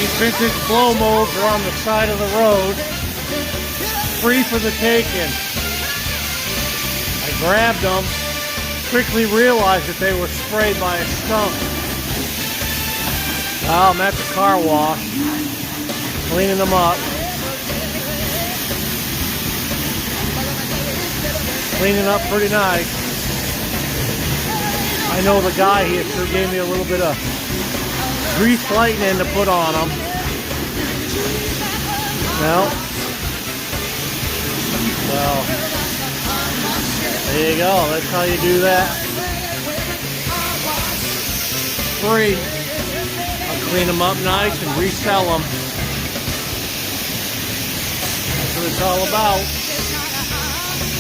These vintage blow molds are on the side of the road, free for the taking. I grabbed them, quickly realized that they were sprayed by a skunk. Well, I'm at the car wash, cleaning them up. Cleaning up pretty nice. I know the guy here sure gave me a little bit of grease lightning to put on them. Well, there you go. That's how you do that. Free. I'll clean them up nice and resell them. That's what it's all about.